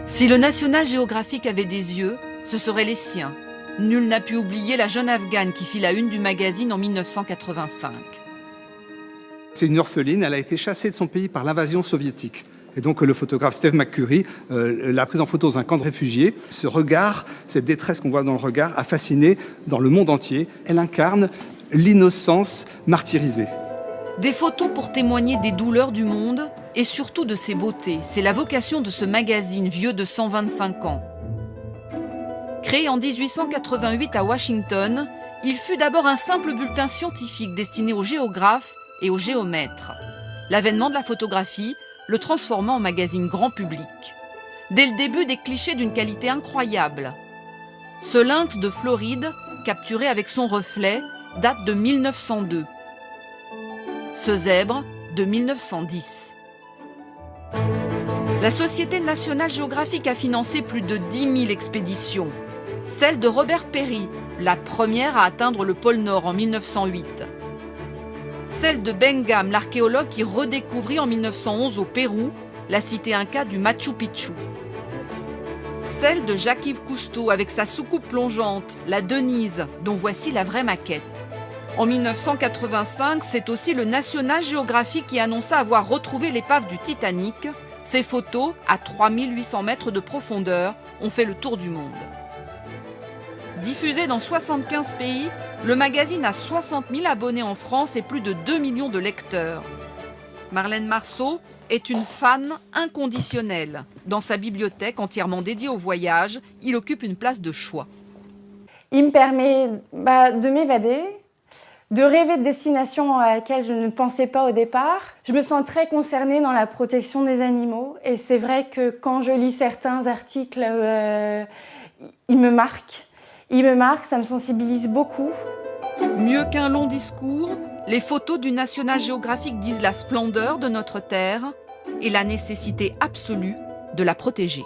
Si le National Geographic avait des yeux, ce seraient les siens. Nul n'a pu oublier la jeune Afghane qui fit la une du magazine en 1985. C'est une orpheline, elle a été chassée de son pays par l'invasion soviétique. Et donc le photographe Steve McCurry l'a prise en photo dans un camp de réfugiés. Ce regard, cette détresse qu'on voit dans le regard, a fasciné dans le monde entier. Elle incarne l'innocence martyrisée. Des photos pour témoigner des douleurs du monde et surtout de ses beautés. C'est la vocation de ce magazine vieux de 125 ans. Créé en 1888 à Washington, il fut d'abord un simple bulletin scientifique destiné aux géographes et aux géomètres. L'avènement de la photographie le transforma en magazine grand public. Dès le début, des clichés d'une qualité incroyable. Ce lynx de Floride, capturé avec son reflet, date de 1902. Ce zèbre, de 1910. La Société nationale géographique a financé plus de 10 000 expéditions. Celle de Robert Peary, la première à atteindre le pôle Nord en 1908. Celle de Bengham, l'archéologue qui redécouvrit en 1911 au Pérou la cité inca du Machu Picchu. Celle de Jacques-Yves Cousteau avec sa soucoupe plongeante, la Denise, dont voici la vraie maquette. En 1985, c'est aussi le National Geographic qui annonça avoir retrouvé l'épave du Titanic. Ces photos, à 3800 mètres de profondeur, ont fait le tour du monde. Diffusé dans 75 pays, le magazine a 60 000 abonnés en France et plus de 2 millions de lecteurs. Marlène Marceau est une fan inconditionnelle. Dans sa bibliothèque entièrement dédiée au voyage, il occupe une place de choix. Il me permet de m'évader, de rêver de destinations à laquelle je ne pensais pas au départ. Je me sens très concernée dans la protection des animaux et c'est vrai que quand je lis certains articles, ils me marquent. Il me marque, ça me sensibilise beaucoup. Mieux qu'un long discours, les photos du National Geographic disent la splendeur de notre terre et la nécessité absolue de la protéger.